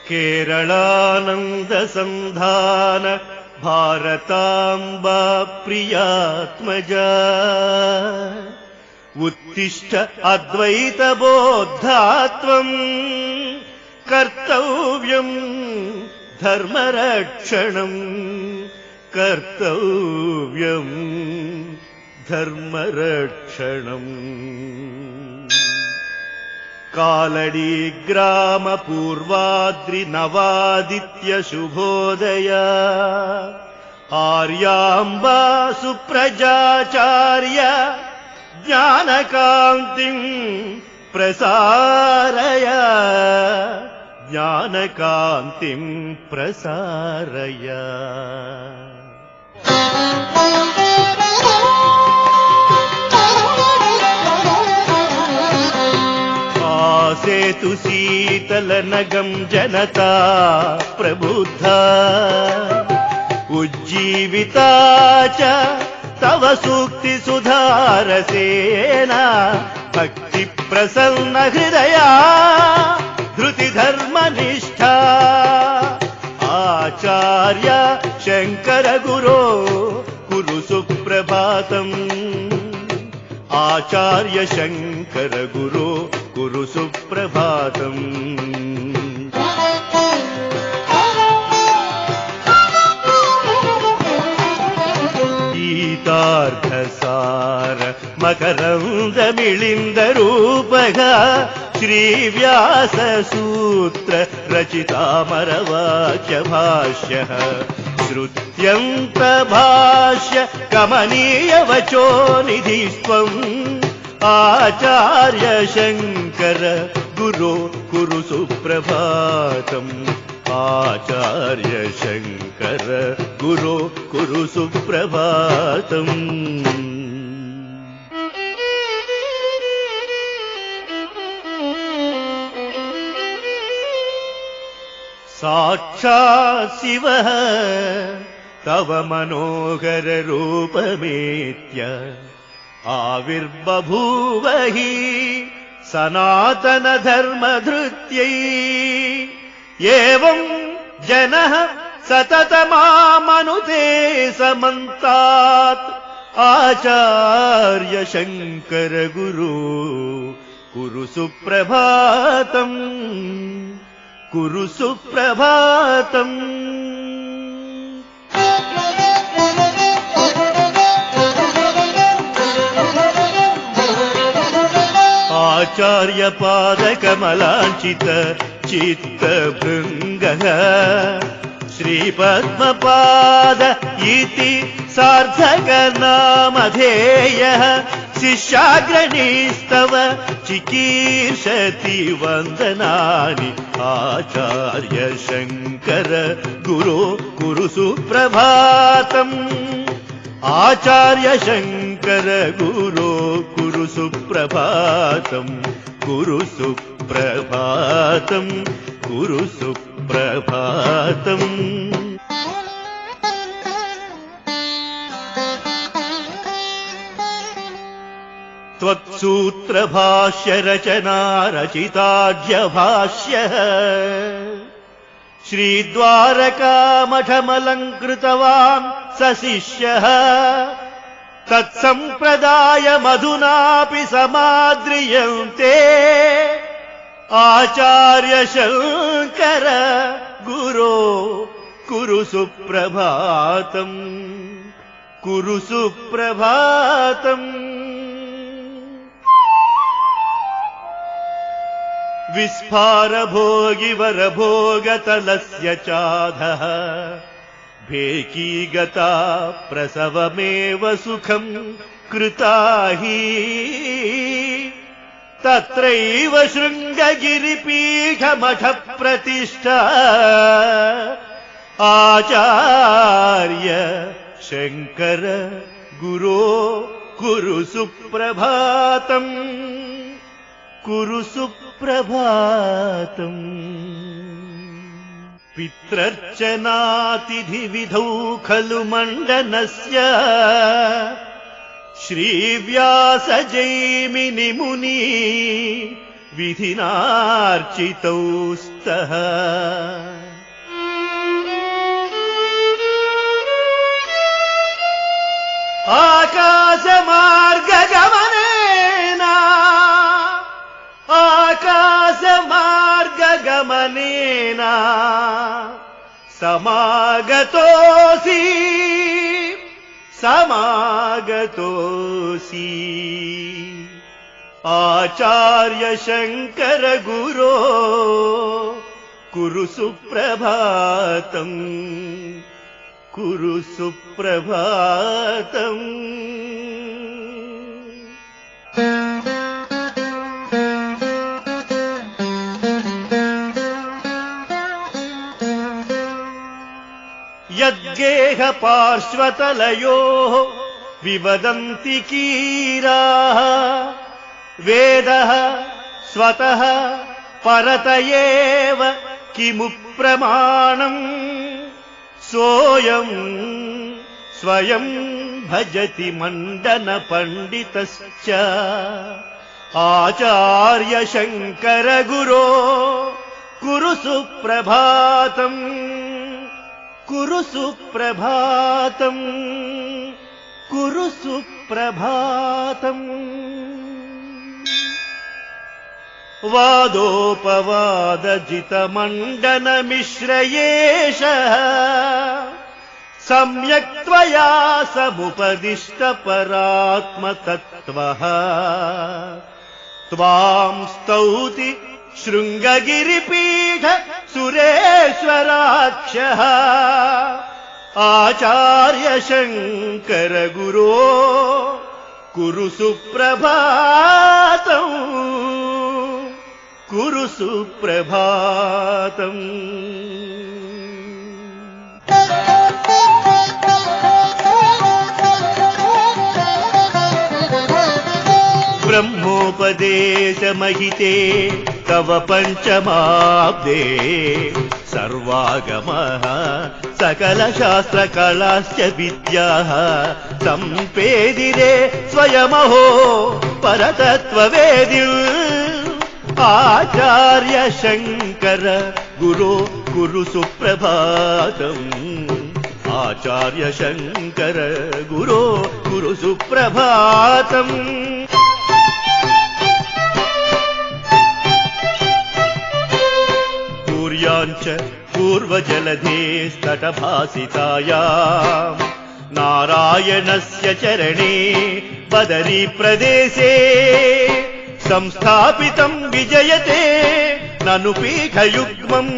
केरलानन्दसन्धान भारताम्बा प्रियात्मजा उत्तिष्ठ अद्वैतबोद्धात्वम् कर्तव्यम् धर्मरक्षणम् कर्तव्यम् धर्मरक्षणम्। कालडी ग्राम पूर्वाद्रि नवादित्य शुभोदया आर्याम्बा सुप्रजाचार्य ज्ञानकान्तिम् प्रसारय ज्ञानकान्तिम् प्रसारय। आसेतु शीतलनगम् जनता प्रबुद्धा उज्जीविता च तव सूक्ति सुधारसेना भक्ति प्रसन्न हृदया धृति धर्मनिष्ठा आचार्य शंकर गुरो कुरु सुप्रभातम् आचार्य शंकर गुरो कुरु सुप्रभातम्। गीतार्थसार मकरन्दमिलिन्दरूपः श्रीव्याससूत्र रचितामरवाक्य भाष्यः श्रुत्यन्तभाष्य कमनीयवचो निधिस्त्वम् आचार्य शंकर गुरो कुरु सुप्रभातम् आचार्य शंकर गुरो कुरु सुप्रभातम्। साक्षात् शिवः तव मनोहर रूपमेत्य आविर्बभूव हि सनातन धर्मधृत्यै एवं जनः सततमामनुते समन्तात् आचार्य शंकर गुरु कुरु सुप्रभातम् कुरु सुप्रभातम्। आचार्य पादकमलाञ्चित चित्तभृङ्गः श्रीपद्मपाद इति सार्थक नामधेयः शिष्याग्रणीस्तव चिकीर्षति वन्दनानि आचार्य शंकर गुरो कुरु सुप्रभातम् आचार्य शंकर गुरो कुरु सुप्रभातम् कुरु सुप्रभातम् कुरु सुप्रभातम्। त्वत्सूत्रभाष्य रचना रचिताढ्य भाष्यः श्रीद्वारकामठमलङ्कृतवान् स शिष्यः तत्सम्प्रदाय मधुनापि समाद्रियन्ते आचार्य शंकर गुरो कुरु सुप्रभातम् कुरु सुप्रभातम्। विस्फारभोगिवरभोगतलस्य चाधः भेकीगता प्रसवमेव सुखम् कृता हि तत्रैव शृङ्गगिरिपीठमठप्रतिष्ठा आचार्य शंकर गुरो कुरु सुप्रभातम् कुरु सुप्रभातम्। पितृर्चनातिथिविधौ खलु मण्डनस्य श्रीव्यासजैमिनि मुनि विधिनार्चितौ स्तः। आकाशमार्गगमनेन समागतोऽसि आचार्य शंकर गुरो कुरु सुप्रभातम् कुरु सुप्रभातम्। यद्गेह पार्श्वतलयोः विवदन्ति कीराः वेदः स्वतः परत एव किमु प्रमाणम् सोऽयं स्वयं भजति मण्डन पण्डितश्च आचार्य शंकर गुरो कुरु सुप्रभातम् कुरु सुप्रभातम् कुरु सुप्रभातम्। वादोपवादजितमण्डनमिश्रयेषः सम्यक् त्वया समुपदिष्टपरात्मतत्त्वः त्वां स्तौति शृङ्गगिरिपीठ सुरेश्वराक्षः आचार्य शंकर गुरो कुरु सुप्रभातम् कुरु सुप्रभातम्। ब्रह्मोपदेशमहिते तव पञ्चमाब्दे सर्वागमः सकलशास्त्रकलाश्च विद्याः सम्पेदिरे स्वयमहो परतत्त्ववेदिन् आचार्य शंकर गुरो कुरु सुप्रभातम् आचार्य शंकर गुरो कुरु सुप्रभातम्। पूर्याञ्च पूर्वजलधेस्तटभासितायाम् नारायणस्य चरणे बदरी प्रदेशे संस्थापितं विजयते ननु पीठयुग्मम्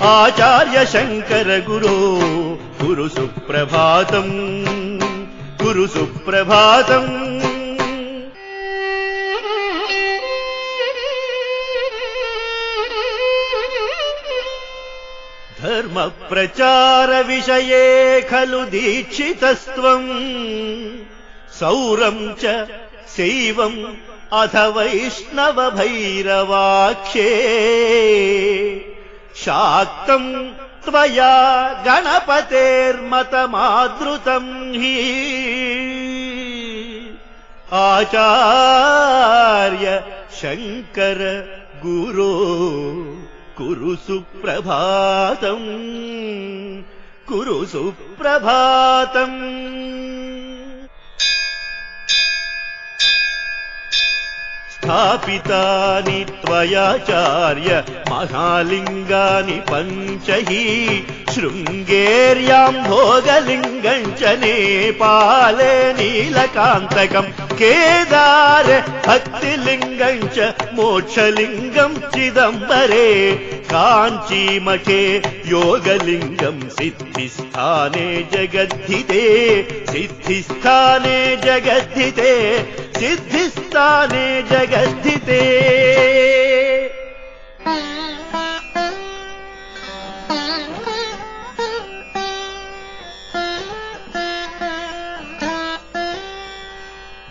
आचार्य शंकर गुरो कुरु सुप्रभातम् कुरु सुप्रभातम्। धर्म प्रचार विषये खलु दीक्षितस्त्वम् सौरं च शैवम् अथ वैष्णव भैरवाख्ये शाक्तम् त्वया गणपतेर्मतमादृतम् हि आचार्य शंकर गुरो कुरु सुप्रभातम् कुरु सुप्रभातम्। स्थापितानि त्वयाचार्य महालिंगानि पञ्च हि शृङ्गेर्यां भोगलिङ्गं च नेपाले नीलकान्तकं केदारे भक्तिलिङ्गं च मोक्षलिङ्गं चिदम्बरे काञ्चीमठे योगलिङ्गं सिद्धिस्थाने जगद्धिते सिद्धिस्थाने जगद्धिते सिद्धिस्थाने जगद्धिते।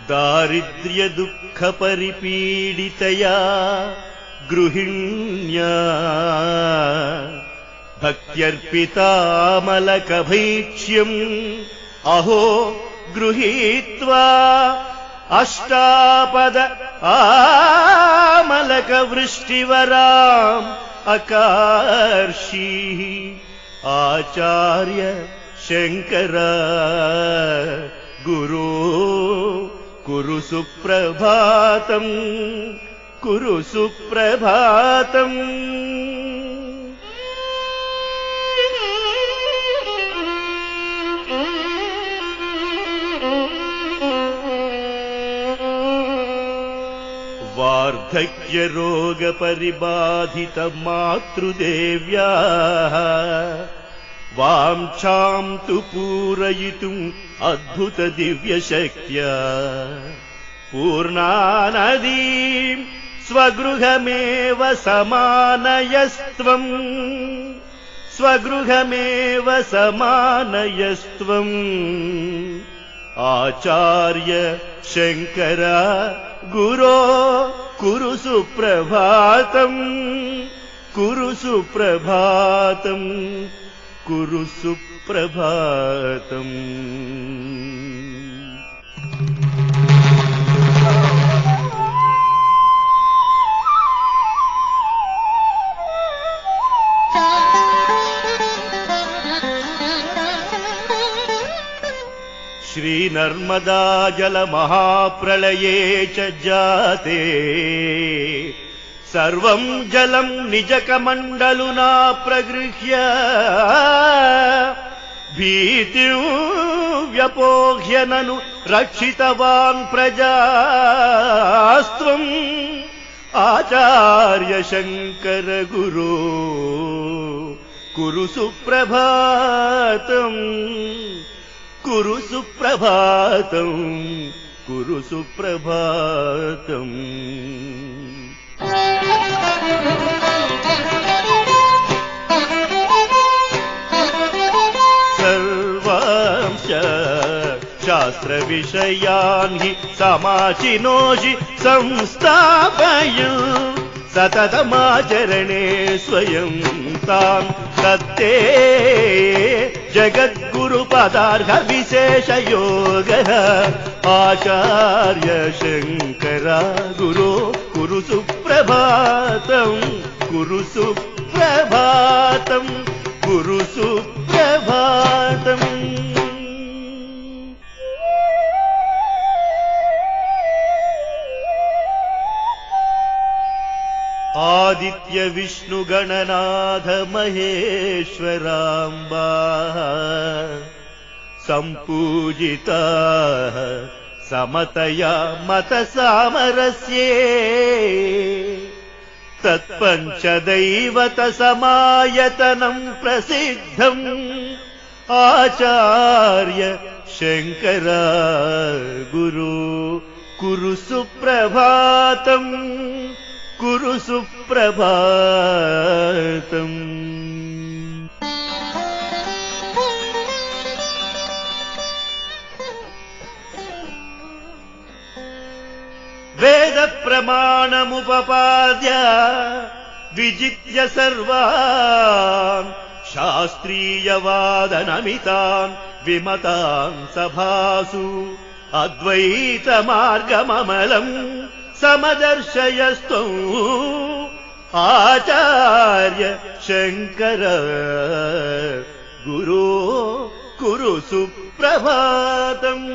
दारिद्र्य दुःख परिपीडितया गृहिण्या भक्त्यर्पितामलकभैक्ष्यम् अहो गृहीत्वा अष्टापद आमलकवृष्टिवराम् अकार्षीः आचार्य शङ्कर गुरो कुरु सुप्रभातम् कुरु सुप्रभातम्। वार्धक्यरोगपरिबाधितमातृदेव्याः वाञ्छां तु पूरयितुम् अद्भुतदिव्यशक्त्या पूर्णानदीम् स्वगृहमेव समानयस्त्वम् स्वगृहमेव समानयस्त्वम् आचार्य शङ्कर गुरो कुरु सुप्रभातम् कुरु सुप्रभातम् कुरु सुप्रभातम्। श्रीनर्मदा जलमहाप्रलये च जाते सर्वं जलं निजकमण्डलुना प्रगृह्य भीतिं व्यपोह्य ननु रक्षितवान् प्रजास्त्वम् आचार्य शङ्कर गुरो कुरु सुप्रभातम् कुरु सुप्रभातम् कुरु सुप्रभातम्। सर्वांश शास्त्रविषयान् हि समाचिनोषि संस्थापयन् सततमाचरणे स्वयं तान् तत्ते जगद्गुरुपदार्हविशेषयोगः आचार्य शङ्कर गुरो कुरु सुप्रभातम् कुरु सुप्रभातम् कुरु सुप्रभातम्। आदित्य विष्णुगणनाथ महेश्वराम्बा सम्पूजिताः समतया मतसामरस्ये तत्पञ्चदैवतसमायतनम् प्रसिद्धम् आचार्य शङ्कर गुरु कुरु सुप्रभातम् कुरु सुप्रभातम्। वेदप्रमाणमुपपाद्य विजित्य सर्वान् शास्त्रीयवादनमितान् विमतान् सभासु अद्वैतमार्गममलम् समदर्शयस्त्वम् आचार्य शङ्कर गुरो कुरु सुप्रभातम्